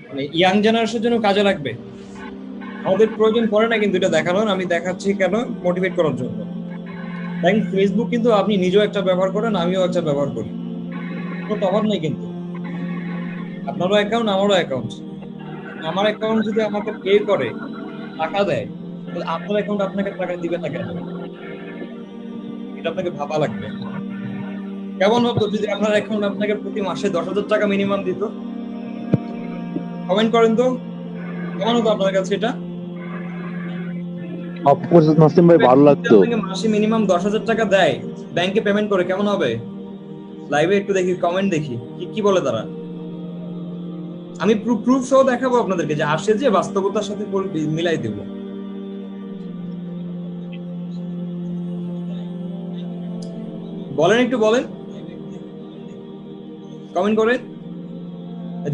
মানে ইয়াং জেনারেশনের জন্য কাজে লাগবে। আমাদের প্রয়োজন পড়ে না কিন্তু এটা দেখানোর, আমি দেখাচ্ছি কেন, মোটিভেট করার জন্য। দেখেন ফেসবুক কিন্তু আপনি নিজেও একটা ব্যবহার করেন, আমিও একটা ব্যবহার করি, কোনো তফাৎ নেই কিন্তু। আপনারও অ্যাকাউন্ট, আমারও অ্যাকাউন্ট। আমার অ্যাকাউন্ট যদি আমাকে পে করে, টাকা দেয়, তাহলে আপনার অ্যাকাউন্ট আপনাকে টাকা দিবে না কেন? এটা আপনাকে ভাবা লাগবে। কেমন হতো যদি আপনার অ্যাকাউন্ট আপনাকে প্রতি মাসে 10,000 টাকা মিনিমাম দিত? কমেন্ট করেন তো, কেমন হতো আপনার কাছে এটা? অফকোর্স নাসিম ভাই, ভালো লাগতো। আপনাকে মাসে মিনিমাম 10,000 টাকা দেয়, ব্যাংকে পেমেন্ট করে, কেমন হবে? লাইভে একটু দেখি, কমেন্ট দেখি কি কি বলে তারা। আমি প্রুফ সহ দেখাবো আপনাদেরকে যে আসে, যে বাস্তবতার সাথে মিলাই দেব। বলেন, একটু বলেন কমেন্ট করে।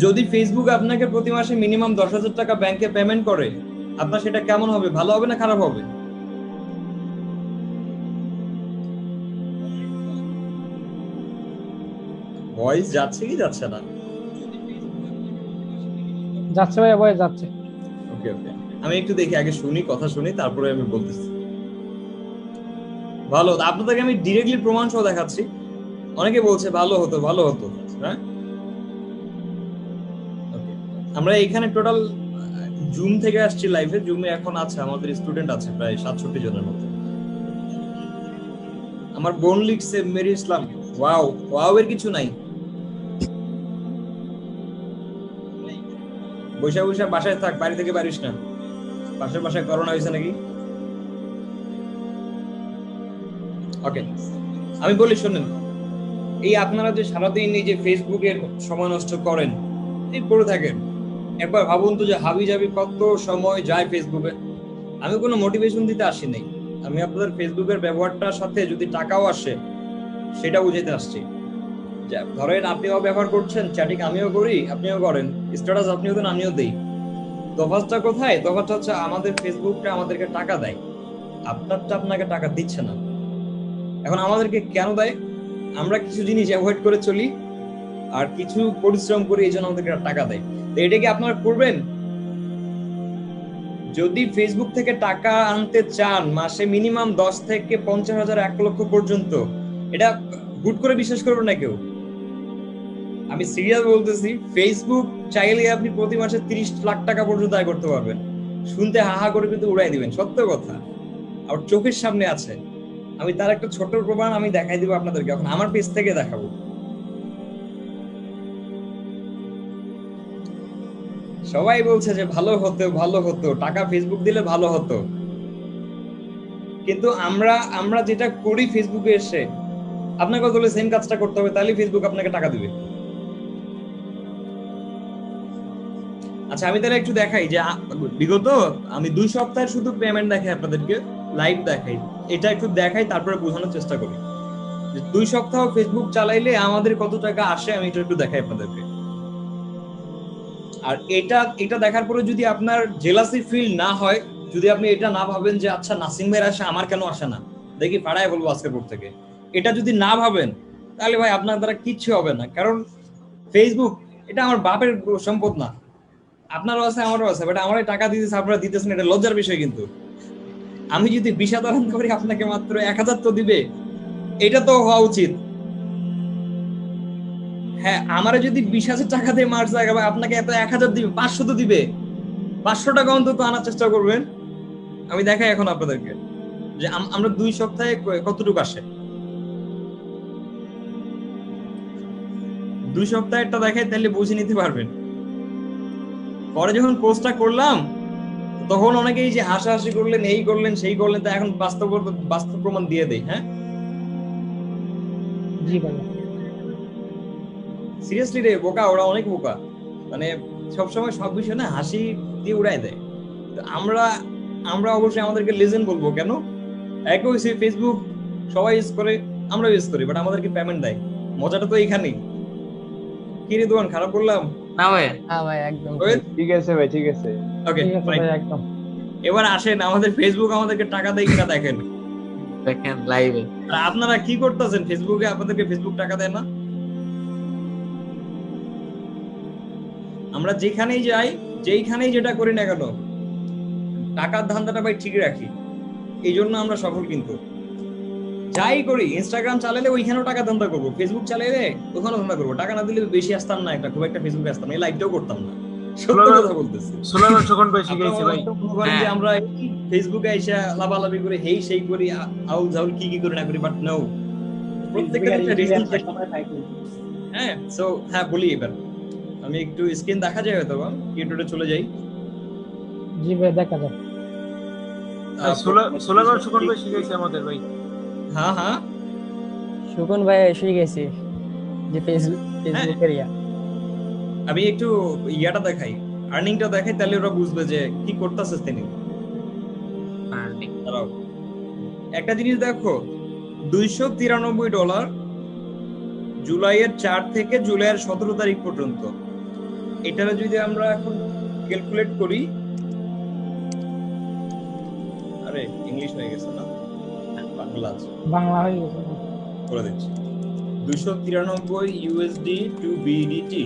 যদি ফেসবুক আপনাকে প্রতি মাসে মিনিমাম 10,000 টাকা ব্যাংকে পেমেন্ট করে, আপনার সেটা কেমন হবে? ভালো হবে না খারাপ হবে? ভয়েস যাচ্ছে কি যাচ্ছে না? যাচ্ছে ভাইয়া, ভয়েস যাচ্ছে। ওকে ওকে, আমি একটু দেখি, আগে শুনি, কথা শুনি, তারপরে আমি বলতেছি। ভালো, আপনাদেরকে আমি ডিরেক্টলি প্রমাণ সহ দেখাচ্ছি। অনেকে বলছে ভালো হতো, ভালো হতো। হ্যাঁ, ওকে। আমরা এখানে টোটাল জুম থেকে আসছি লাইভে। জুমে এখন আছে আমাদের স্টুডেন্ট আছে প্রায় 67 জনের মতো। আমার বোন লিখছে মেরি ইসলাম, ওয়াও। ওয়াও এর কিছু নাই। বৈশা বৈশা বাসায় থাক, বাড়ি থেকে বাড়িস না। পাশের বাসায় করোনা হয়েছে নাকি? ওকে, আমি বলি শোনেন। এই আপনারা যে সারাদিন এই যে ফেসবুকের সময় নষ্ট করেন, এই করে থাকেন, একবার ভাবুন তো যে হাবি যাবি কত সময় যায় ফেসবুকে। আমি কোনো মোটিভেশন দিতে আসি নাই, আমি আপনাদের ফেসবুকের ব্যবহারটার সাথে যদি টাকাও আসে সেটা বুঝাইতে আসছি। ধরেন আপনিও ব্যবহার করছেন, চ্যাটিং আমিও করি, আপনিও করেন, স্ট্যাটাস আপনিও দেন, আমিও দেই। তফাৎটা কোথায়? তফাৎটা হচ্ছে আমাদের ফেসবুকটা আমাদেরকে টাকা দেয়, আপনারটা আপনাকে টাকা দিচ্ছে না। এখন আমাদেরকে কেন দেয়? আমরা কিছু জিনিস অ্যাভয়েড করে চলি, আর কিছু পরিশ্রম করে, এই জন্য আমাদেরকে টাকা দেয়। তো এটা কি আপনারা করবেন? যদি ফেসবুক থেকে টাকা আনতে চান মাসে মিনিমাম 10 থেকে 50,000, 1 লক্ষ পর্যন্ত, এটা হুট করে বিশ্বাস করবেন না কেউ। আমি সিরিয়াস বলতেছি, ফেসবুক চাইলে আপনি প্রতি মাসে 30 লাখ টাকা পর্যন্ত আয় করতে পারবেন। শুনতে হাহা করে কিন্তু উড়াই দিবেন, সত্য কথা। আর চোখের সামনে আছে। আমি তার একটা ছোট প্রমাণ আমি দেখাই দিব আপনাদেরকে, এখন আমার পেজ থেকে দেখাবো। সবাই বলছে যে ভালো হতো, ভালো হতো, টাকা ফেসবুক দিলে ভালো হতো। কিন্তু আমরা আমরা যেটা করি ফেসবুকে এসে, আপনাকে বলে সেম কাজটা করতে হবে, তাহলে ফেসবুক আপনাকে টাকা দিবে। আচ্ছা, আমি তাহলে একটু দেখাই যে বিগত আমি 2 সপ্তাহের শুধু পেমেন্ট দেখাই আপনাদেরকে, লাইভ দেখাই। এটা একটু দেখাই, তারপরে বোঝানোর চেষ্টা করি যে 2 সপ্তাহ ফেসবুক চালাইলে আমাদের কত টাকা আসে। আমি এটা একটু দেখাই আপনাদেরকে। আর এটা এটা দেখার পরে যদি আপনার জেলাসি ফিল না হয়, যদি আপনি এটা না ভাবেন যে আচ্ছা নাসিম ভাইয়ের আসে, আমার কেন আসে না, দেখি পাড়ায় বলবো আজকের পর থেকে, এটা যদি না ভাবেন, তাহলে ভাই আপনার দ্বারা কিচ্ছু হবে না। কারণ ফেসবুক এটা আমার বাপের সম্পদ না। আপনারও আছে, আমারও আছে, বাট আমার টাকা দিতেছে, আপনারা দিতেছেন, এটা লজ্জার বিষয়। কিন্তু আমি যদি 20,000 আনতে পারি, আপনাকে মাত্র 1,000 তো দিবে, এটা তো হওয়া উচিত। হ্যাঁ, আমারে যদি 20,000 টাকা দিয়ে মার্চ লাগাবে, আপনাকে এত 1,000 দিবে, 500 তো দিবে। 500 টাকা অন্তত আনার চেষ্টা করবেন। আমি দেখাই এখন আপনাদেরকে যে আমরা 2 সপ্তাহে কতটুকু আসে। 2 সপ্তাহেরটা দেখাই, তাহলে বুঝে নিতে পারবেন। পরে যখন পোস্টটা করলাম, তখন অনেকেই যে হাসাহাসি করলেন, এই করলেন, সেই করলেন, তা এখন বাস্তব প্রমাণ দিয়ে দেই। হ্যাঁ, জি ভাইয়া। সিরিয়াসলি রে, বোকা ওরা, অনেক বোকা। মানে সবসময় সব বিষয় না হাসি দিয়ে উড়াই দেয়। আমরা আমরা অবশ্যই আমাদেরকে লেজেন্ড বলবো কেন? একই হয়েছে, ফেসবুক সবাই ইউজ করে, আমরা ইউজ করি, বাট আমাদেরকে পেমেন্ট দেয়। মজাটা তো এইখানেই। কি রে দোকান, খারাপ করলাম? না ভাই, হ্যাঁ ভাই, একদম ঠিক আছে ভাই, ঠিক আছে। ওকে ঠিক আছে ফাইন। ভাই, একদম। এবার আসেন আমাদের ফেসবুক আমাদেরকে টাকা দেয় কিনা দেখেন। দেখেন লাইভে। আর আপনারা কি করতেছেন ফেসবুকে? আপনাদেরকে ফেসবুক টাকা দেয় না? আমরা যেখানেই যাই, যেইখানেই যেটা করি না কেন, টাকার ধান্দাটা ভাই ঠিক রাখি। এই জন্য আমরা সফল। কিন্তু যাই করি, ইনস্টাগ্রাম চালালে ওইখানেও টাকা ধান্দা করবো, ফেসবুক চালালে ওখানেও ধান্দা করবো। টাকা না দিলে বেশি আসতাম না, একটা খুব একটা ফেসবুকে আসতাম না, এই লাইভটাও করতাম না। সত্য কথা বলতেছি। সুলাইমান সুখন ভাই আপনারা শিখাইছে ভাই। হয়তো মনে করেন যে হ্যাঁ। আমরা এই ফেসবুকে এসে লাভালাভি করে হেই সেই করি, আউল ঝাউল কি করি না করি, বাট নো, প্রত্যেকটা একটা রিজন থাকে। হ্যাঁ, সো হ্যাঁ বলি এবার আমি একটু স্ক্রিন দেখা যায় হয়তো বা ইউটিউবে চলে যাই। জি ভাই, দেখা যায়। সুলাইমান সুখন ভাই শিখাইছে আমাদের ভাই। হ্যাঁ হ্যাঁ সুকুন ভাই এসে গেছে যে ফেসবুকের ইয়া। আমি একটু ইয়াটা দেখাই, আর্নিংটা দেখাই, তাহলে ওরা বুঝবে যে কি করতেছে তিনি। দাঁড়াও, একটা জিনিস দেখো, $293 জুলাইয়ের 4 থেকে জুলাইয়ের 17 তারিখ পর্যন্ত। এটারে যদি আমরা এখন ক্যালকুলেট করি, আরে ইংলিশ হয়ে গেছে না, বাংলা আছে, বাংলা হয়ে গেছে। করে দিচ্ছি। 293 ইউএসডি টু বিডিটি।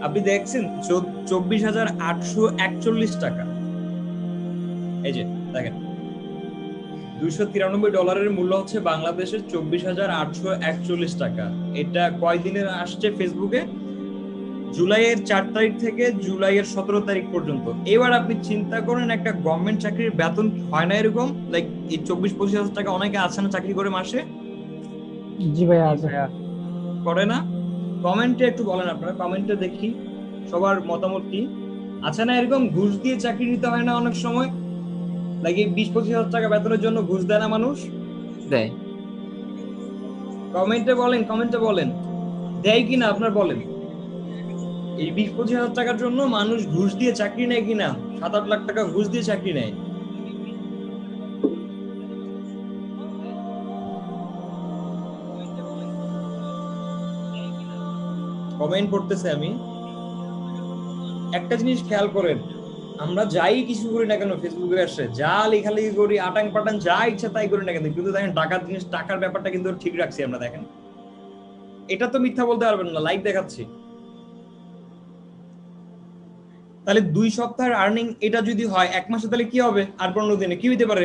আপনি দেখছেন 24,841 টাকা। এই যে দেখেন, $293 মূল্য হচ্ছে বাংলাদেশের 24,841 টাকা। এটা কয় দিনের আসছে ফেসবুকে? জুলাইয়ের 4 তারিখ থেকে জুলাইয়ের 17 তারিখ পর্যন্ত। এবার আপনি চিন্তা করেন, একটা গভর্নমেন্ট চাকরির বেতন হয় না এরকম, লাইক এই 24-25 হাজার টাকা অনেকে আছে না চাকরি করে মাসে? জি ভাই, আছে। করে না? কমেন্টে একটু বলেন, আপনারা কমেন্টে দেখি সবার মতামত কি আছে। না এরকম ঘুষ দিয়ে চাকরি নিতে হয় না অনেক সময়? লাগে 20-25 হাজার টাকা বেতনের জন্য ঘুষ দেয় না মানুষ? দেয়। কমেন্টে বলেন, কমেন্টে বলেন দেয় কিনা আপনার বলেন। এই 20-25 হাজার টাকার জন্য মানুষ ঘুষ দিয়ে চাকরি নেয় কিনা? 7-8 লাখ টাকা ঘুষ দিয়ে চাকরি নেয়। কমেন্ট করতেছে আমি। একটা জিনিস খেয়াল করেন, আমরা যাই কিছু করি না কেন ফেসবুকে আসে, যা লেখালেখি করি, আটাং পাটাং যা ইচ্ছা তাই করি না কেন, কিন্তু দেখেন টাকার জিনিস, টাকার ব্যাপারটা কিন্তু ঠিক রাখছি আমরা। দেখেন, এটা তো মিথ্যা বলতে পারবেন না, লাইভ দেখাচ্ছি। তাহলে 2 সপ্তাহের আর্নিং এটা যদি হয় 1 মাসে, তাহলে কি হবে? আর 15 দিনে কি হইতে পারে?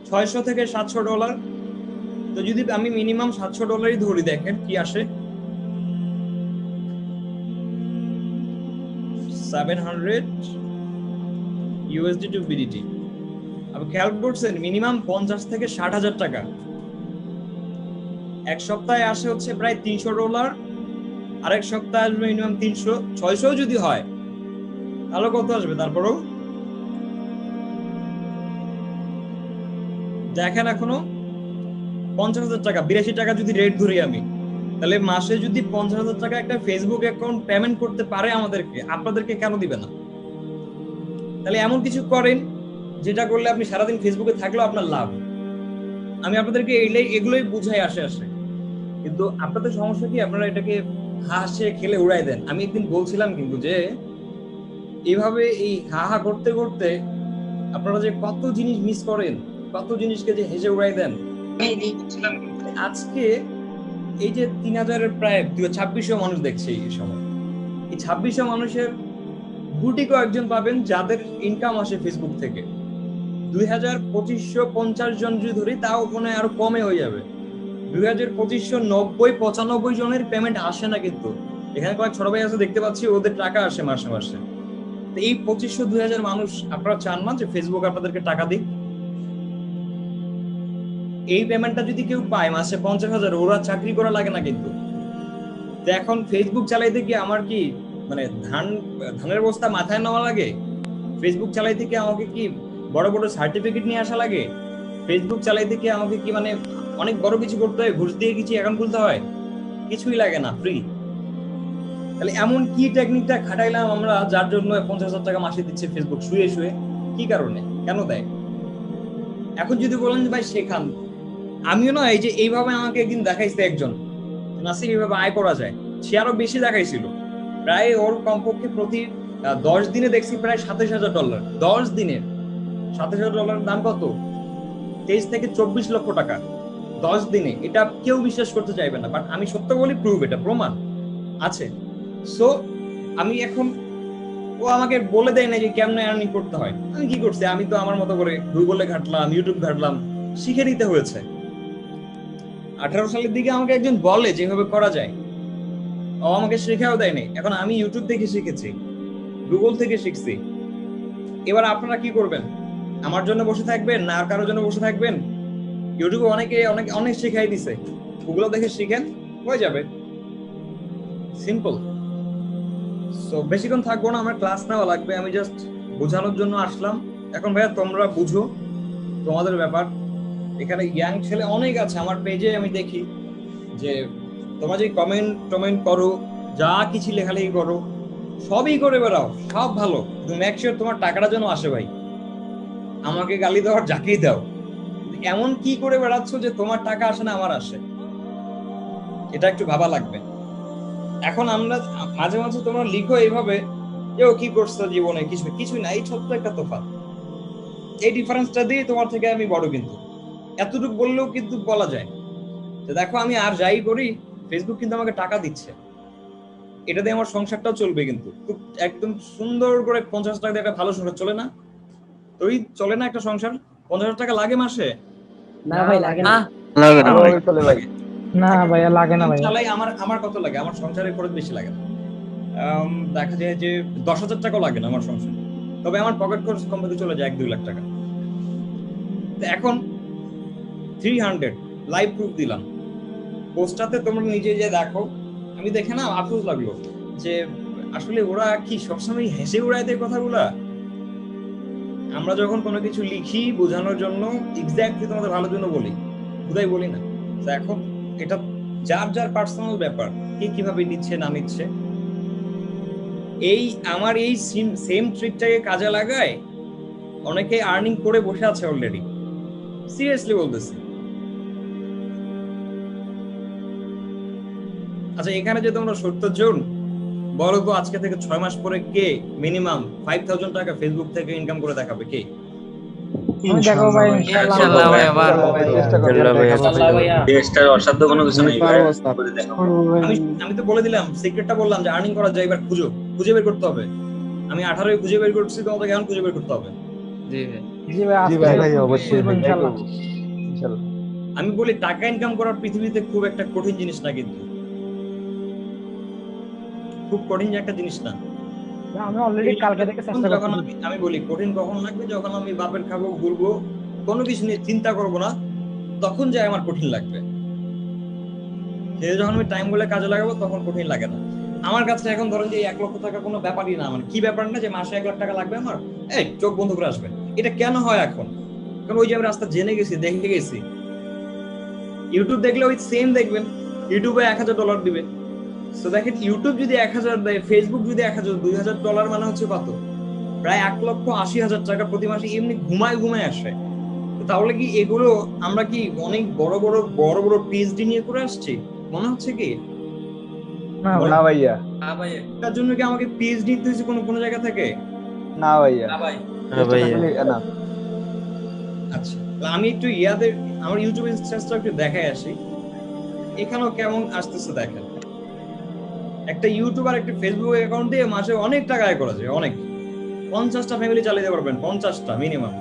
$600 থেকে $700। তো যদি আমি মিনিমাম $700 ধরি, দেখেন কি আসে, 700 ইউএসডি টু বিডিটি। আপনি খেয়াল করছেন, মিনিমাম 50 থেকে 60 হাজার টাকা। 1 সপ্তাহে আসে হচ্ছে প্রায় $300, আর 1 সপ্তাহে আসবে মিনিমাম 300। 600 যদি হয় তাহলে কত আসবে? তারপরেও দেখেন, এখনো 50 হাজার টাকা, 82 টাকা যদি রেট ধরি আমি, তাহলে মাসে যদি 50 হাজার টাকা একটা ফেসবুক অ্যাকাউন্ট পেমেন্ট করতে পারে আমাদেরকে, আপনাদেরকে কেন দিবে না? তাহলে এমন কিছু করেন যেটা করলে আপনি সারাদিন ফেসবুকে থাকলেও আপনার লাভ। আমি আপনাদেরকে এগুলোই বুঝাই আসে। কিন্তু আপনাদের সমস্যা কি, আপনারা এটাকে হাসে খেলে উড়াই দেন। আমি একদিন বলছিলাম কিন্তু যে এইভাবে এই হা হা করতে করতে আপনারা যে কত জিনিস মিস করেন, কত জিনিসকে যে হেসে উড়াই দেন। আজকে এই যে 3000-এর প্রায় 2600 মানুষ দেখছে এই সময়, এই 2600 মানুষের গুটি কয়েকজন পাবেন যাদের ইনকাম আসে ফেসবুক থেকে। 2550 জন যদি ধরি, তাও মনে আরো কমে হয়ে যাবে। 2590-95 জনের পেমেন্ট আসে না, কিন্তু এখানে কয়েক ছোট ভাই আছে দেখতে পাচ্ছি, ওদের টাকা আসে মাসে মাসে। তো এই 2500-2000 মানুষ আপনারা চান না যে ফেসবুক আপনাদেরকে টাকা দিক? এই পেমেন্টটা যদি কেউ পায় মাসে 50,000, ওরা চাকরি করা লাগে না কিন্তু। তো এখন ফেসবুক চালাইতে কি আমার কি মানে ধানের বস্তা মাথায় নেওয়া লাগে? ফেসবুক চালাইতে কি আমাকে কি বড় বড় সার্টিফিকেট নিয়ে আসা লাগে? ফেসবুক চালাইতে কি আমাকে কি মানে অনেক বড় কিছু করতে হয়, ঘুষ দিয়ে কিছু অ্যাকাউন্ট খুলতে হয়? কিছুই লাগে না, ফ্রি। তাহলে এমন কি টেকনিকটা খাটাইলাম আমরা, যার জন্য 50,000 টাকা মাসে দিচ্ছে ফেসবুক শুয়ে শুয়ে? কি কারণে, কেন দেয়? এখন যদি বলেন যে ভাই শেখান, আমিও না এই যে এইভাবে আমাকে একদিন দেখাইছে একজন, নাসির এইভাবে আয় করা যায়, সে আরো বেশি দেখাইছিল। প্রায় ওর কমপক্ষে প্রতি 10 দিনে দেখছি প্রায় $27,000। 10 দিনের $27,000 দাম কত? 23 থেকে 24 লক্ষ টাকা 10 দিনে। এটা কেউ বিশ্বাস করতে চাইবে না, বাট আমি সত্য বলি, প্রুভ, এটা প্রমাণ আছে। সো আমি এখন ও আমাকে বলে দেয় না যে কেমনে আর্নিং করতে হয়। আমি কি করছি, আমি তো আমার মতো করে গুগলে ঘাটলাম, ইউটিউব ঘাটলাম, শিখে নিতে হয়েছে। 18 সালের দিকে আমাকে একজন বলে যেভাবে করা যায়, ও আমাকে শেখাও দেয়নি। এখন আমি ইউটিউব থেকে শিখেছি, গুগল থেকে শিখছি। এবার আপনারা কি করবেন? আমার জন্য বসে থাকবেন না আর কারোর জন্য বসে থাকবেন? ইউটিউবে অনেকে অনেক অনেক শেখাই দিছে, গুগল দেখে শিখেন, হয়ে যাবে, সিম্পল। সো বেশিক্ষণ থাকবো না, আমার ক্লাস নেওয়া লাগবে, আমি জাস্ট বোঝানোর জন্য আসলাম। এখন ভাইয়া তোমরা বুঝো, তোমাদের ব্যাপার। এখানে ইয়াং ছেলে অনেক আছে আমার পেজে, আমি দেখি যে তোমরা যে কমেন্ট করো, যা কিছু লেখালেখি করো, সবই করে বেড়াও, সব ভালো, কিন্তু মেক শিওর তোমার টাকাটা যেন আসে ভাই। আমাকে গালি দেওয়ার যাকেই দাও, এমন কি করে বেড়াচ্ছ যে তোমার টাকা আসে না আমার আসে, এটা একটু ভাবা লাগবে। এখন আমরা মাঝে মাঝে তোমরা লিখো এইভাবে যে ও কি করছো জীবনে, কিছুই না, এই ছোট্ট একটা তোফাত, এই ডিফারেন্সটা দিয়ে তোমার থেকে আমি বড়, কিন্তু এতটুকু বললেও কিন্তু বলা যায় যে দেখো আমি আর যাই করি, ফেসবুক কিন্তু আমাকে টাকা দিচ্ছে, এটা দিয়ে আমার সংসারটাও চলবে। কিন্তু খুব একদম সুন্দর করে 50 টাকা দিয়ে একটা ভালো সংসার চলে না? তুই চলে না একটা সংসার? 50,000 টাকা লাগে মাসে? না ভাই লাগে না। লাগে না ভাই। চলে লাগে। না ভাইয়া লাগে না ভাইয়া। চালাই আমার কত লাগে? আমার সংসারের খরচ বেশি লাগে না, দেখা যায় যে 10,000 টাকাও লাগে না আমার সংসার, তবে আমার পকেট খরচ কমতে চলে যায় 1-2 লাখ টাকা। তো এখন 300 লাইভ প্রুফ দিলাম, পোস্টটাতে তোমরা নিজে যে দেখো, আমি দেখে না আফসোস লাগলো যে আসলে ওরা কি সবসময় হেসে উড়ায় দেয় কথাগুলা। আমরা যখন কোনো কিছু লিখি বোঝানোর জন্য, এক্স্যাক্টলি তোমাদের ভালোর জন্য বলি, খুদাই বলি না। তো এখন এটা যার যার পার্সোনাল ব্যাপার, কে কিভাবে নিচ্ছে না নিচ্ছে। এই আমার এই সেম ট্রিকটাকে কাজে লাগায় অনেকে আর্নিং করে বসে আছে অলরেডি, সিরিয়াসলি বলতেছি। আচ্ছা, এখানে যে তোমরা 70 জন, বলো তো আজকে থেকে 6 মাস পরে কে মিনিমাম 5,000 টাকা ফেসবুক থেকে ইনকাম করে দেখাবে? কে? আমি দেখাবো ভাই, ইনশাআল্লাহ ভাই, আবার চেষ্টা করব। দেশটার অসাধ্য কোনো কিছু নেই ভাই। আমি তো বলে দিলাম, সিক্রেটটা বললাম যে আর্নিং করা যায়, এবার খুঁজে বের করতে হবে। আমি 18 খুঁজে বের করছি, তোমাদেরকে এখন খুঁজে বের করতে হবে। জি ভাই। জি ভাই, জি ভাই, ভাই, অবশ্যই ভাই, ইনশাআল্লাহ। ইনশাআল্লাহ। আমি বলি টাকা ইনকাম করার পৃথিবীতে খুব একটা কঠিন জিনিস না, কিন্তু খুব কঠিন একটা জিনিস না। আমি অলরেডি কালকে থেকে চেষ্টা যখন করছি। আমি বলি কঠিন কখন লাগবে, যখন আমি বাপের খাবো, ঘুরবো, কোনো কিছু নিয়ে চিন্তা করবো না, তখন যায় আমার কঠিন লাগবে। সেই যখন আমি টাইম গুলো কাজে লাগাবো তখন কঠিন লাগে না। আমার কাছে এখন ধরেন যে 1 লক্ষ টাকা কোনো ব্যাপারই না, মানে কি ব্যাপার না যে মাসে 1 লাখ টাকা লাগবে আমার, এই চোখ বন্ধ করে আসবে। এটা কেন হয় এখন? কারণ ওই যে আমি রাস্তা জেনে গেছি, দেখে গেছি। ইউটিউব দেখলে ওই সেম দেখবেন, ইউটিউবে $1,000 দিবে। তো দেখেন, ইউটিউব যদি 1,000 দেয়, ফেসবুক যদি 1,000, $2,000 মানে হচ্ছে কত? প্রায় 1,80,000 টাকা প্রতি মাসে এমনি ঘুমায় আসে। তাহলে কি এগুলো আমরা কি অনেক বড় বড় পিএইচডি নিয়ে করে আসছি মনে হচ্ছে কি? না ভাই, না ভাইয়া, তার জন্য কি আমাকে পিএইচডি নিতে হয়েছে কোনো জায়গা থেকে? না ভাইয়া, হ্যাঁ ভাই। না। আচ্ছা, তাহলে আমি একটু আমার ইউটিউব ইনস্টাটা একটু দেখাই আসি, এখানেও কেমন আসতেছে দেখেন। একটা ইউটিউব আর একটা ফেসবুক অ্যাকাউন্ট দিয়ে মাসে অনেক টাকা আয় করা যায়, অনেক। 50টা ফ্যামিলি চালিয়ে দিতে পারবেন, 50টা মিনিমাম।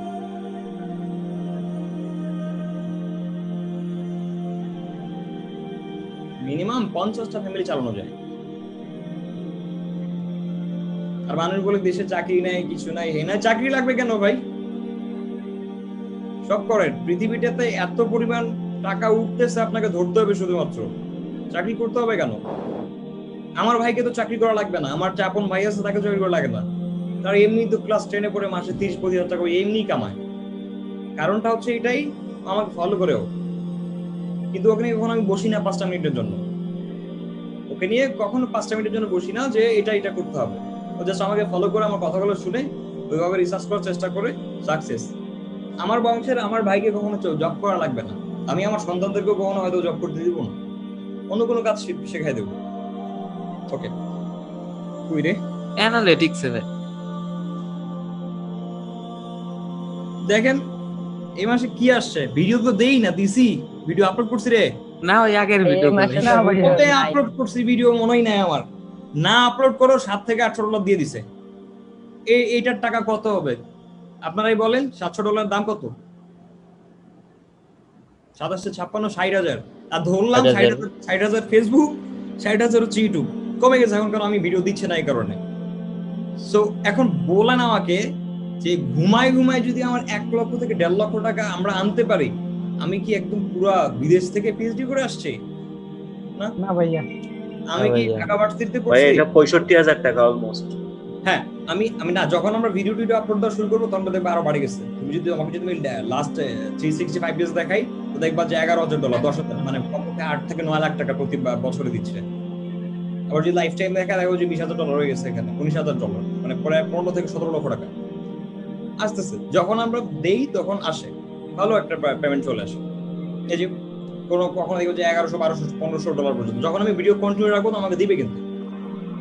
মিনিমাম 50টা ফ্যামিলি চালানো যায়। আর মানুষ বলে দেশে চাকরি নাই, কিছু নাই, হে না, চাকরি লাগবে কেন ভাই? সব করেন, পৃথিবীটাতে এত পরিমাণ টাকা উঠতেছে, আপনাকে ধরতে হবে শুধুমাত্র, চাকরি করতে হবে কেন? আমার ভাইকে তো চাকরি করা লাগবে না, আমার যে আপন ভাই আছে তাকে চাকরি করা লাগে না, তার এমনি তো ক্লাস 10-এ পড়ে মাসে 30-35 টাকা এমনি কামায়। কারণটা হচ্ছে এটাই, আমাকে ফলো করেও। কিন্তু ওখানে কখনো আমি বসি না 5টা মিনিটের জন্য, ওকে নিয়ে কখনো 5টা মিনিটের জন্য বসি না যে এটা করতে হবে। ও জাস্ট আমাকে ফলো করে আমার কথাগুলো শুনে ওইভাবে রিসার্চ করার চেষ্টা করে সাকসেস। আমার বংশের আমার ভাইকে কখনো জব করা লাগবে না, আমি আমার সন্তানদেরকেও কখনো হয়তো জব করতে দিব না, অন্য কোনো কাজ শেখাই দেবো। ওকে, তুই রে অ্যানালিটিক্স এ দেখেন এই মাসে কি আসছে। ভিডিও তো দেই না, দিছি ভিডিও আপলোড করছি রে, না, ওই আগের ভিডিও এই মাসে না ভাই, কবে আপলোড করছি ভিডিও মনেই নাই আমার। না আপলোড করো $700 দিয়ে দিছে। এইটার টাকা কত হবে আপনারাই বলেন? $700 দাম কত? 2756 60,000। আর ধরলাম 60,000 ফেসবুক, 60,000 হচ্ছে ইউটিউব। কমে গেছে এখন, কারণ আমি ভিডিও দিচ্ছে না এই কারণে। সো এখন বলেন আমাকে যে ঘুমায় যদি আমার 1 লক্ষ থেকে 1.5 লক্ষ টাকা আমরা আনতে পারি, আমি কি একদম পুরো বিদেশ থেকে পিএইচডি করে আসছি? না ভাইয়া, আমি কি ঢাকা ভার্সিটিতে ভাই পড়ছি? এটা 65,000 টাকা অলমোস্ট। হ্যাঁ, আমি না, যখন আমরা ভিডিও আপলোড দেওয়া শুরু করবো তখন দেখবে আরো বাড়ে গেছে। তুমি যদি আমাকে যদি লাস্ট 365 ডেজ দেখাই, তো দেখবা যে $11,000, 10,000, মানে কমপক্ষে 8 থেকে 9 লাখ টাকা প্রতি বছরে দিচ্ছে। আবার যদি লাইফ টাইম দেখা দেখো যে $20,000 হয়ে গেছে, এখানে $19,000, মানে প্রায় 15 থেকে 17 লক্ষ টাকা আসতেছে। যখন আমরা দেই তখন আসে ভালো একটা পেমেন্ট চলে আসে। এই যে কখনো দেখবো যে $1100, $1200, $1500 পর্যন্ত। যখন আমি ভিডিও কন্টিনিউ রাখবো আমাকে দিবে, কিন্তু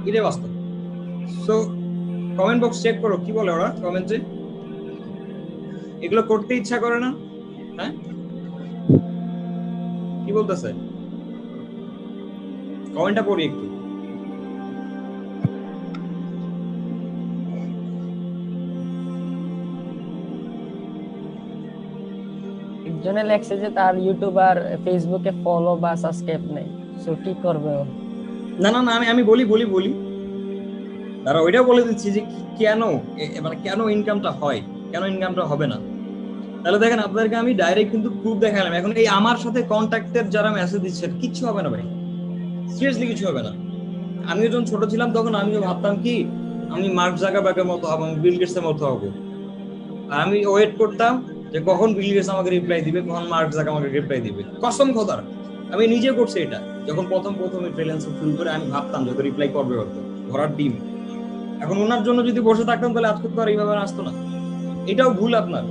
এটাই বাস্তব। সো কমেন্ট বক্স চেক করো, কি বলে ওরা কমেন্টে? এগুলো করতে ইচ্ছা করে না? হ্যাঁ, কি বলতেছে? কমেন্টটা পড়ি একটু। একজনে লেখছে যে তার ইউটিউব আর ফেসবুকে ফলো বা সাবস্ক্রাইব নেই, সো কি করবে ও? না, আমি বলি দাঁড়া, ওইটা বলে দিচ্ছি যে কেন, মানে কেন ইনকামটা হয়, কেন ইনকামটা হবে না। তাহলে দেখেন, আপনাদেরকে আমি ডাইরেক্ট কিন্তু প্রুফ দেখালাম। এখন এই আমার সাথে কন্ট্যাক্টের যারা মেসেজ দিচ্ছে, কিচ্ছু হবে না ভাই, সিরিয়াসলি কিছু হবে না। আমি যখন ছোট ছিলাম তখন আমিও ভাবতাম কি আমি মার্ক জাকারবার্গের মতো হবো, আমি বিল গেটসের মতো হবো। আর আমি ওয়েট করতাম যে কখন বিল গেটস আমাকে রিপ্লাই দিবে, কখন মার্ক জাকারবার্গ আমাকে রিপ্লাই দিবে। কসম খোদার, আমি নিজে করছি এটা। যখন প্রথম ফ্রিল্যান্সিং শুরু করে আমি ভাবতাম যে রিপ্লাই করবে হয়তো, ঘোড়ার ডিম। এখন ওনার জন্য যদি বসে থাকতাম তাহলে আজকে তো আর এইভাবে আসতো না। এটাও ভুল আপনার।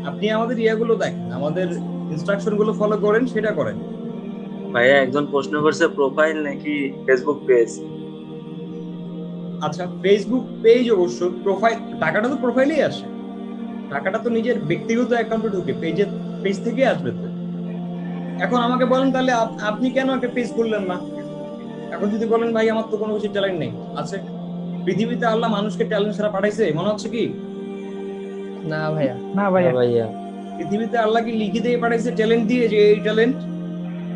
আপনি আমাদের ইয়েগুলো দেখেন, আমাদের ইনস্ট্রাকশন গুলো ফলো করেন, সেটা করেন। ভাইয়া একজন প্রশ্ন করছে প্রোফাইল নাকি ফেসবুক পেজ? আচ্ছা, ফেসবুক পেজ অবশ্য, প্রোফাইল, টাকাটা তো প্রোফাইলেই আসে, টাকাটা তো নিজের ব্যক্তিগত অ্যাকাউন্টে ঢুকে, পেজ থেকে আসবে তো। এখন আমাকে বলেন তাহলে আপনি কেন একটা পেজ করলেন না? এখন যদি বলেন ভাই আমার তো কোনো কিছু ট্যালেন্ট নেই, আছে। পৃথিবীতে আল্লাহ মানুষকে ট্যালেন্ট ছাড়া পাঠাইছে মনে হচ্ছে কি? না ভাইয়া, না ভাইয়া, পৃথিবীতে আল্লাহ কি লিখে দিয়ে পাঠাইছে ট্যালেন্ট দিয়ে, যে এই ট্যালেন্ট?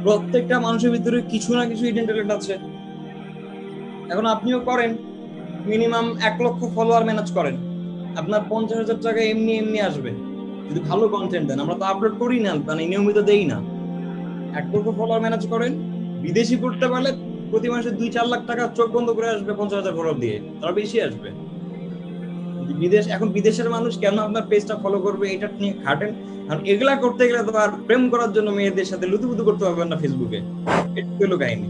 প্রত্যেকটা মানুষের ভিতরে কিছু না কিছু হিডেন ট্যালেন্ট আছে। এখন আপনিও করেন, মিনিমাম 1 লক্ষ ফলোয়ার ম্যানেজ করেন, আপনার 50,000 টাকা এমনি আসবে যদি ভালো কন্টেন্ট দেন। আমরা তো আপলোড করি না, মানে নিয়মিত দেই না। 1 লক্ষ ফলোয়ার ম্যানেজ করেন, বিদেশি করতে পারলে প্রতি মাসে 2-4 লাখ টাকা চোখ বন্ধ করে আসবে 50,000 ফলোয়ার দিয়ে, তারা বেশি আসবে। এখন বিদেশের মানুষ কেন আপনার পেজটা ফলো করবে, এটা নিয়ে খাটেন। কারণ এগুলা করতে গেলে তো আর প্রেম করার জন্য মেয়েদের সাথে লুতুপুতু করতে পারবেন না ফেসবুকে, এটা হলো কাহিনী।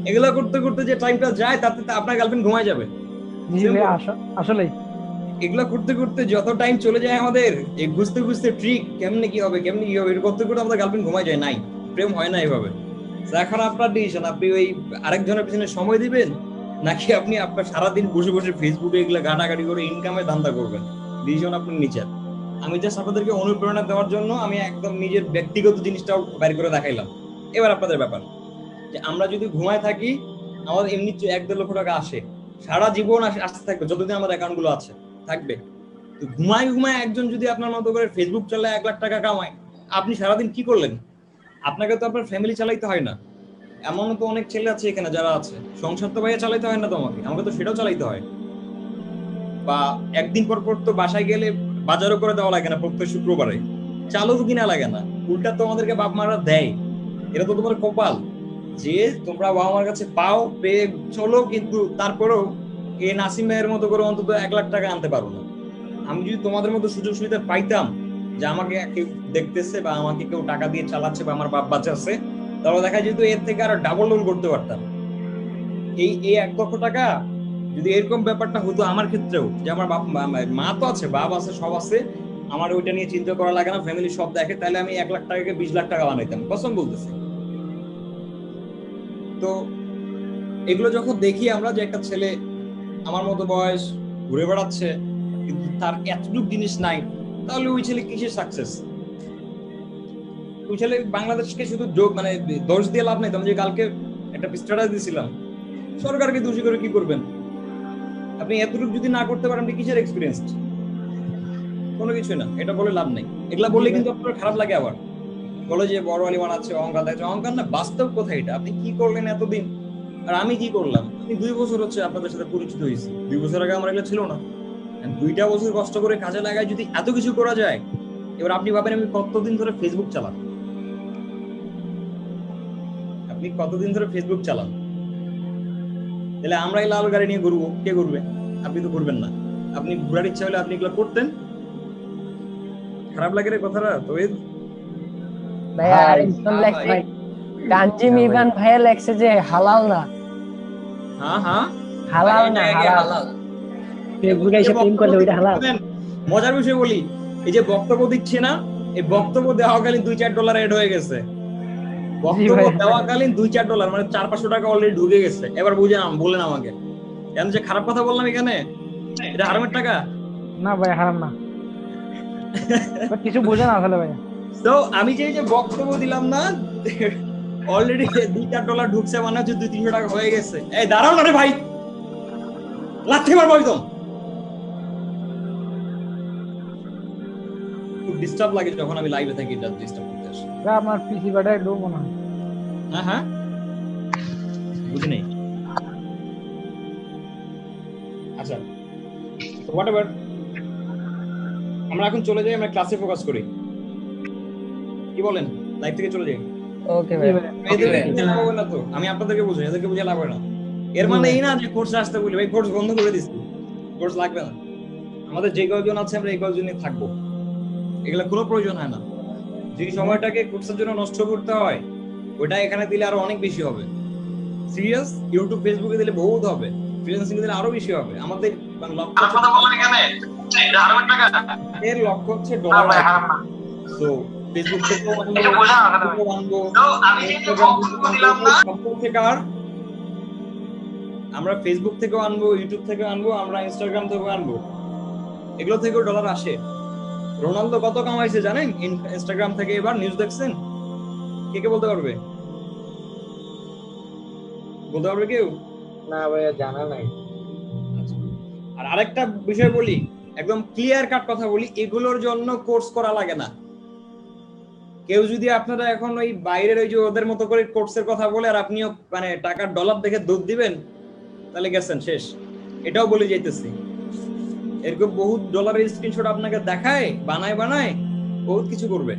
এগুলা করতে করতে যে টাইমটা যায় তাতে আপনার গার্লফ্রেন্ড ঘুমায় যাবে। আসলেই এগুলা করতে করতে যত টাইম চলে যায় আমাদের, এই বুঝতে ট্রিক কেমনে কি হবে এটা করতে করতে আমাদের গার্লফ্রেন্ড ঘুমায় যায়, নাই প্রেম হয় না এইভাবে। এখন আপনার ডিসিশন, আপনি ওই আরেকজনের পিছনে সময় দিবেন নাকি আপনি আপনার সারাদিন বসে বসে ফেসবুকে এগুলা ঘাটাঘাটি করে ইনকামের ধান্দা করবেন। ডিসিশন আপনার নিচের। আমি জাস্ট আপনাদেরকে অনুপ্রেরণা দেওয়ার জন্য আমি একদম নিজের ব্যক্তিগত জিনিসটাও বের করে দেখাইলাম। এবার আপনাদের ব্যাপার, যে আমরা যদি ঘুমায় থাকি আমাদের এমনি 1-1.5 লক্ষ টাকা আসে, সারা জীবন আসতে থাকবে, যতদিন আমাদের অ্যাকাউন্ট গুলো আছে থাকবে। তো ঘুমায় একজন যদি আপনার মতো করে ফেসবুক চালায় 1 লাখ টাকা কামায়, আপনি সারাদিন কি করলেন? আপনাকে তো আপনার ফ্যামিলি চালাইতে হয় না। এমন তো অনেক ছেলে আছে এখানে যারা আছে, সংসার তো ভাইয়া চালাইতে হয় না তো, আমাকে তো সেটাও চালাইতে হয়। বা একদিন পর তো বাসায় গেলে বাজারও করে দেওয়া লাগে না, প্রত্যেক শুক্রবারে চালও তো কিনা লাগে না, উল্টা তো আমাদেরকে বাপ মারা দেয়। এটা তো তোমার কপাল যে তোমরা বাবা মার কাছে পাও, পেয়ে চলো, কিন্তু তারপরেও এ নাসিম ভাইয়ের মতো করে অন্তত 1 লাখ টাকা আনতে পারো না। আমি যদি তোমাদের মতো সুযোগ সুবিধা পাইতাম যে আমাকে কেউ দেখতেছে বা আমাকে কেউ টাকা দিয়ে চালাচ্ছে বা আমার বাপ বাঁচাচ্ছে, তাহলে দেখা যেত এর থেকে আরো ডাবল করতে পারতাম। এই 1 লক্ষ টাকা যদি এরকম ব্যাপারটা হতো আমার ক্ষেত্রেও, যে আমার মা তো আছে, বাপ আছে, সব আছে, আমার ওইটা নিয়ে চিন্তা করা লাগে না, ফ্যামিলি সব দেখে, তাহলে আমি 1 লাখ টাকাকে 20 লাখ টাকা বানাইতাম, কসম বলতেছি। তো এগুলো যখন দেখি আমরা, যে একটা ছেলে আমার মতো বয়স ঘুরে বেড়াচ্ছে কিন্তু তার এতটুকু জিনিস নাই, তাহলে ওই ছেলে কিসের সাকসেস? ওই ছেলে বাংলাদেশকে শুধু মানে দোষ দিয়ে লাভ নাই। আমি যে কালকে একটা স্ট্যাটাস দিয়েছিলাম সরকারকে দোষী করে কি করবেন? আপনি এতটুকু যদি না করতে পারেন, আপনি কিসের এক্সপিরিয়েন্সড? কোনো কিছু না, এটা বলে লাভ নেই। এগুলা বললে কিন্তু আপনার খারাপ লাগে। আবার বলে যে বড় আলী বানাচ্ছে, অহংকার দেখাচ্ছে। অহংকার না, বাস্তব কথা এটা। আপনি কি করলেন এতদিন, আর আমি কি করলাম? আমি 2 বছর হচ্ছে আপনাদের সাথে পরিচিত হয়েছি। 2 বছর আগে আমার এগুলো ছিল না। 2টা বছর কষ্ট করে কাজে লাগায় যদি এত কিছু করা যায়, এবার আপনি ভাবেন আমি কতদিন ধরে ফেসবুক চালান? আপনি কতদিন ধরে ফেসবুক চালান? তাহলে আমরা এই লাল গাড়ি নিয়ে ঘুরবো, কে ঘুরবে? আপনি তো ঘুরবেন না। আপনি ঘোরার ইচ্ছা হলে আপনি এগুলো করতেন। খারাপ লাগে রে কথাটা তো। ভাইয়া আরেকজন লেখছে ভাই, তানজিম ইভান ভাইয়া লেখছে যে হালাল না। হ্যাঁ হ্যাঁ, হালাল না, হালাল। ফেসবুকে এসে প্রেম করলে ওইটা হালাল। মজার বিষয় বলি, এই যে বক্তব্য দিচ্ছে না, এই বক্তব্য দেওয়াকালীন $2-4 এড হয়ে গেছে। বক্তব্য দেওয়াকালীন $2-4 মানে $400-500 অলরেডি ঢুকে গেছে। এবার বুঝেন, বলেন আমাকে, আমি যে খারাপ কথা বললাম এখানে, এটা হারামের টাকা না ভাই, হারাম না। কিছু বোঝে না আসলে ভাইয়া। তো আমি যে বক্তব্য দিলাম না, অলরেডি $2-4 ঢুকছে, মানে হচ্ছে $200-300 হয়ে গেছে। এই দাঁড়াও না রে ভাই, লাথি মারবো একদম। খুব ডিস্টার্ব লাগে যখন আমি লাইভে থাকি, এটা ডিস্টার্ব করতে আসে। আপনার পিসি বাটায় লো মনে হয়। হ্যাঁ হ্যাঁ, বুঝি নেই। আচ্ছা, হোয়াটএভার, আমরা এখন চলে যাই, আমরা ক্লাসে ফোকাস করি। কি বলেন, লাইভ থেকে চলে যাই? ওকে ভাই। না তো আমি আপনাদেরকে বুঝাই, এদেরকে বুঝে লাভ হয় না। এর মানে এই না যে কোর্সে আসতে বলি, ভাই কোর্স বন্ধ করে দিচ্ছি, কোর্স লাগবে না। আমাদের যে কয়েকজন আছে আমরা এই কয়েকজনই থাকবো, এগুলা কোনো প্রয়োজন হয় না। যে সময়টাকে কোর্সের জন্য নষ্ট করতে হয়, ওটা এখানে দিলে আরো অনেক বেশি হবে। সিরিয়াস, ইউটিউব ফেসবুকে দিলে বহুত হবে, ফ্রিল্যান্সিং দিলে আরো বেশি হবে। আমাদের লক্ষ্য এর লক্ষ্য হচ্ছে ডলার। সো ফেসবুক থেকেও আনবো, আমরা ফেসবুক থেকেও আনবো, ইউটিউব থেকেও আনবো, আমরা ইনস্টাগ্রাম থেকেও আনবো। এগুলো থেকেও ডলার আসে। রোনালদো কত কামাইছে জানেন ইনস্টাগ্রাম থেকে? এবার নিউজ দেখছেন? কে কে বলতে পারবে? বলতে পারবে কেউ? না ভাইয়া, জানা নাই। আর আরেকটা বিষয় বলি, একদম ক্লিয়ার কাট কথা বলি, এগুলোর জন্য কোর্স করা লাগে না। কেউ যদি আপনারা এখন ওই বাইরের ওই যে ওদের মতো করে কোর্সের কথা বলে আর আপনিও মানে টাকার ডলার দেখে দুধ দিবেন, তাহলে গেছেন, শেষ। এটাও বলে যাইতেছি, এরকম বহুত ডলারের স্ক্রিনশট আপনাকে দেখায়, বানায় বহুত কিছু করবে।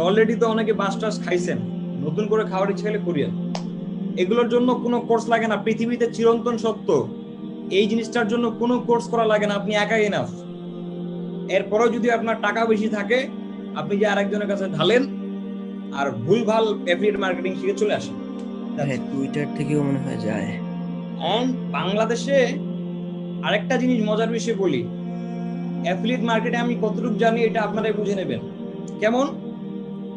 অলরেডি তো অনেকে বাস টাস খাইছেন, নতুন করে খাওয়ার ইচ্ছা হলে করিয়েন। এগুলোর জন্য কোনো কোর্স লাগে না, পৃথিবীতে চিরন্তন সত্য। এই জিনিসটার জন্য কোনো কোর্স করা লাগে না, আপনি একাই এনাফ। এরপরেও যদি আপনার টাকা বেশি থাকে, আপনি যে আরেকজনের কাছে ঢালেন আর ভুলভাল অ্যাফিলিয়েট মার্কেটিং শিখে চলে আসেন। টুইটার থেকেও মনে হয় যায়। এন্ড বাংলাদেশে আরেকটা জিনিস মজার বিষয় বলি, অ্যাফিলিয়েট মার্কেটে আমি কতটুকু জানি এটা আপনারাই বুঝে নেবেন। কেমন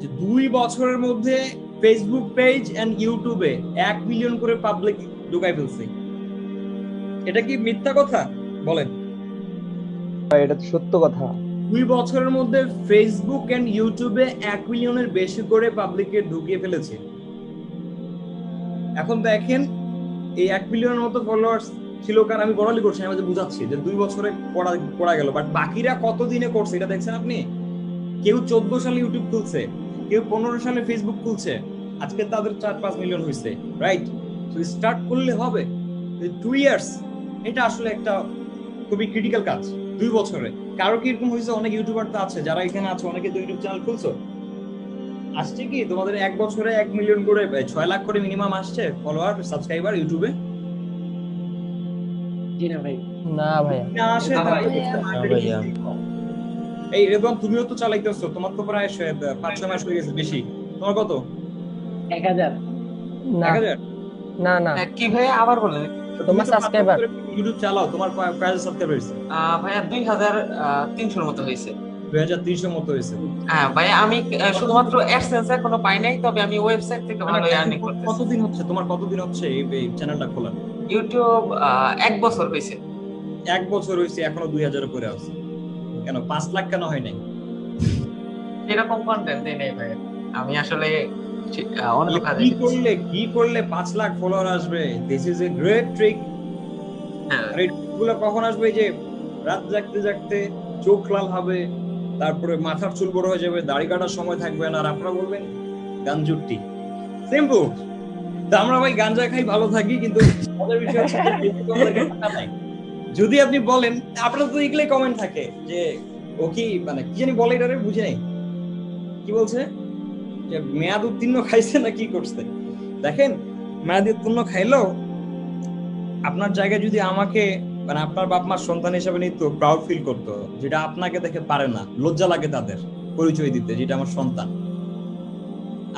যে 2 বছরের মধ্যে ফেসবুক পেজ এন্ড ইউটিউবে 1 মিলিয়ন করে পাবলিক ঢুকাই ফেলছে। এটা কি মিথ্যা কথা বলেন? এটা তো সত্য কথা। 2 বছরের মধ্যে ফেসবুক এন্ড ইউটিউবে 1 মিলিয়নের বেশি করে পাবলিকে ঢুকিয়ে ফেলেছে। এখন দেখেন, এই 1 মিলিয়নের মতো ফলোয়ার্স ছিল কার? আমি বড়ালি করছি, আমি বুঝাচ্ছি যে 2 বছরে করা গেল, বাট বাকিরা কত দিনে করছে এটা দেখছেন আপনি? কেউ 14 সালে ইউটিউব খুলছে, কেউ 15 সালে ফেসবুক খুলছে, আজকে তাদের 4-5 মিলিয়ন হয়েছে, রাইট? তো স্টার্ট করলে হবে। 2 ইয়ার্স এটা আসলে একটা খুবই ক্রিটিক্যাল কাজ। 2 বছরে কারো কি এরকম হয়েছে? অনেক ইউটিউবার তো আছে যারা এখানে আছে, অনেকে তো ইউটিউব চ্যানেল খুলছো, আসছে কি তোমাদের 1 বছরে 1 মিলিয়ন করে 6 লাখ করে মিনিমাম আসছে ফলোয়ার সাবস্ক্রাইবার ইউটিউবে? না ভাই, না ভাইয়া। না আসে এই এরকম তুমিও তো চালাইতেছো, তোমার তো প্রায় 5-6 মাস হয়ে গেছে বেশি। তোমার কত? 1000? না 1000? না না কি ভাই আবার বলেন? তোমার সাবস্ক্রাইবার ইউটিউব চালাও, তোমার কয় সাবস্ক্রাইবার হয়েছে? ভাইয়া 2300 মতো হয়েছে। 2300 মতো হয়েছে। হ্যাঁ ভাই, আমি শুধুমাত্র অ্যাডসেন্স এখনো পাই নাই, তবে আমি ওয়েবসাইট থেকে ভালো আর্নিং করতেছি। কতদিন হচ্ছে তোমার, কতদিন হচ্ছে এই চ্যানেলটা খোলা? ইউটিউব 1 বছর হয়েছে। 1 বছর হয়েছে, এখনো 2000 করে আছে। কেন 5 লাখ কেন হয় নাই? এরকম কন্টেন্ট দেই নাই ভাই। আমি আসলে অন্য কাজে কি করলে 5 লাখ ফলোয়ার আসবে, this is a great trick. হ্যাঁ আর এগুলো কখন আসবে? যে রাত জাগতে জাগতে চোখ লাল হবে, তারপরে মাথার চুল বড় হয়ে যাবে, দাড়ি কাটার সময় থাকবে না, আর আপনারা বলবেন গাঞ্জুটি। সিম্পল। তো আমরা ভাই গাঞ্জা খাই, ভালো থাকি, কিন্তু মজার বিষয় হচ্ছে যে Facebook আমাদেরকে টাকা দেয়। যদি আপনি বলেন, আপনার তো এগুলোই কমেন্ট থাকে যে ও কি মানে কি জানি বলে, এটারে বুঝে নেই কি বলছে, যে মেয়াদ উত্তীর্ণ খাইছে না কি করছে। দেখেন, মেয়াদ উত্তীর্ণ খাইলো, আপনার জায়গায় যদি আমাকে মানে আপনার বাপ মার সন্তান হিসেবে নিত, প্রাউড ফিল করতো, যেটা আপনাকে দেখে পারে না, লজ্জা লাগে তাদের পরিচয় দিতে, যেটা আমার সন্তান।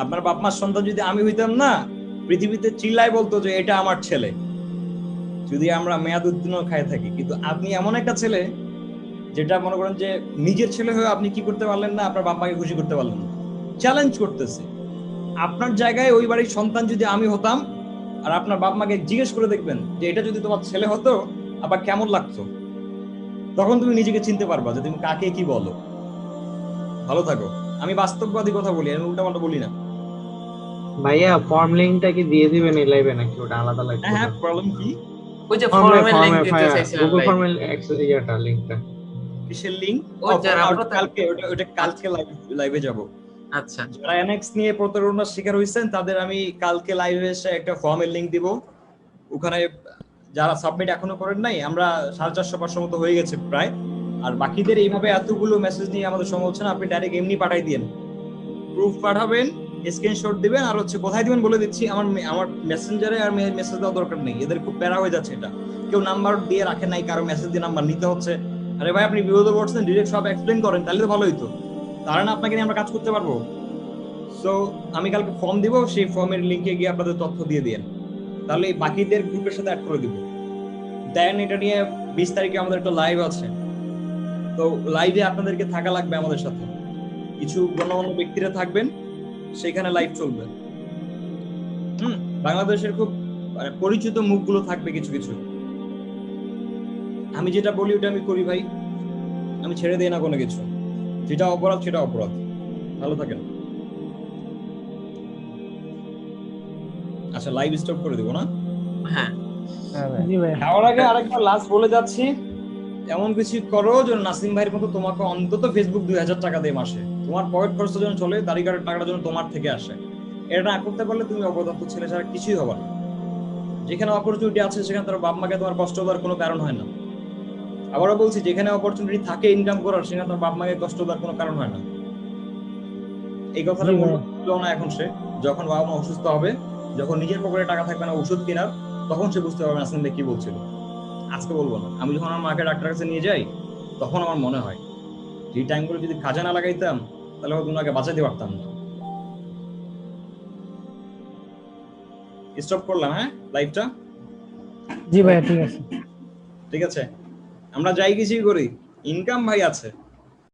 আপনার বাপ মার সন্তান যদি আমি হইতাম না, পৃথিবীতে চিল্লায় বলতো যে এটা আমার ছেলে, যদি আমরা মেয়াদ উত্তীর্ণ খাই থাকি। কিন্তু আপনি এমন একটা ছেলে, যেটা মনে করেন যে নিজের ছেলে হয়ে আপনি কি করতে পারলেন না, আপনার বাপ মাকে খুশি করতে পারলেন না। চ্যালেঞ্জ করতেছে। আপনার জায়গায় ওই বাড়ির সন্তান যদি আমি হতাম, আর আপনার বাপ মাকে জিজ্ঞেস করে দেখবেন যে এটা যদি তোমার ছেলে হতো আবার কেমন লাগতো, তখন তুমি নিজেকে চিনতে পারবা যে তুমি কাকে কি বলো। ভালো থাকো। আমি বাস্তববাদী কথা বলি, আমি উল্টাপাল্টা বলি না। ভাইয়া ফর্ম লিংকটা কি দিয়ে দিবেন এই লাইভে, নাকি ওটা আলাদা লাগবে? হ্যাঁ, প্রবলেম কি? ওই যে ফর্মের লিংক দিতে চাইছিলাম গুগল ভাই। ফর্মের অ্যাক্সেস ইয়াটা লিংকটা। কিসের লিংক? ওই যারা কালকে ওটা কালকে লাইভে যাব। আচ্ছা যারা এনএক্স নিয়ে প্রতারণার শিকার হয়েছেন তাদের আমি কালকে লাইভে এসে একটা ফর্মের লিংক দিব। ওখানে যারা সাবমিট এখনো করেন নাই, আমরা 450 মতো হয়ে গেছে প্রায়। আর বাকিদের এইভাবে এতগুলো মেসেজ নিয়ে আমাদের সময় হচ্ছে না, আপনি ডাইরেক্ট এমনি পাঠাই দিন, প্রুফ পাঠাবেন, স্ক্রিনশট দিবেন, আর হচ্ছে কোথায় দিবেন বলে দিচ্ছি। আমার মেসেঞ্জারে আর মেসেজ দেওয়ার দরকার নেই, এদের খুব প্যারা হয়ে যাচ্ছে এটা। কেউ নাম্বার দিয়ে রাখে নাই, কারো মেসেজ দিয়ে নাম্বার নিতে হচ্ছে। আরে ভাই, আপনি বিপদে পড়ছেন, ডিরেক্ট সব এক্সপ্লেন করেন, তাহলে তো ভালো হইতো। তাহলে না আপনাকে নিয়ে আমরা কাজ করতে পারবো। সো আমি কালকে ফর্ম দিব, সেই ফর্মের লিংকে গিয়ে আপনাদের তথ্য দিয়ে দিন, তাহলে বাকিদের গ্রুপের সাথে অ্যাড করে দিব। দেন এটা নিয়ে 20 তারিখে আমাদের একটা লাইভ আছে, তো লাইভে আপনাদেরকে থাকা লাগবে আমাদের সাথে। কিছু গণ্যমান্য ব্যক্তিরা থাকবেন, সেখানে লাইভ চলবে। বাংলাদেশের খুব মানে পরিচিত মুখগুলো থাকবে কিছু কিছু। আমি যেটা বলি ওটা আমি করি ভাই, আমি ছেড়ে দিই না কোনো কিছু। যেটা অপরাধ সেটা অপরাধ। ভালো থাকেন। আচ্ছা, লাইভ স্টপ করে দিব না? হ্যাঁ জি ভাই। যাওয়ার আগে আরেকবার লাস্ট বলে যাচ্ছি, এমন কিছু করো যেন নাসিম ভাইয়ের মতো তোমাকে অন্তত ফেসবুক 2000 টাকা দেয় মাসে, তোমার পকেট খরচের জন্য চলে, দাড়ি কাটার টাকাটা যেন তোমার থেকে আসে। এটা না করতে পারলে তুমি অপদার্থ ছেলে ছাড়া কিছুই হবে না। যেখানে অপরচুনিটি আছে সেখানে তোমার বাপ মাকে তোমার কষ্ট দেওয়ার কোনো কারণ হয় না। আবারও বলছি, যেখানে অপরচুনিটি থাকে ইনকাম করার, সেখানে তোমার বাপ মাকে কষ্ট দেওয়ার কোনো কারণ হয় না। এই কথাটা বললো না এখন সে, যখন বাবা মা অসুস্থ হবে, যখন নিজের পকেটে টাকা থাকবে না ওষুধ কেনার, তখন সে বুঝতে পারবে নাসিম ভাই কি বলছিল। আজকে বলবো না। আমি যখন আমার মাকে ডাক্তার কাছে নিয়ে যাই, তখন আমার মনে হয় যে টাইমগুলো যদি কাজে না লাগাইতাম, তাহলে হয়তো ওনাকে বাঁচাতে পারতাম না। স্টপ করলাম, হ্যাঁ লাইভটা। জি ভাই, ঠিক আছে। ঠিক আছে, আমরা যাই কিছুই করি, ইনকাম ভাই আছে।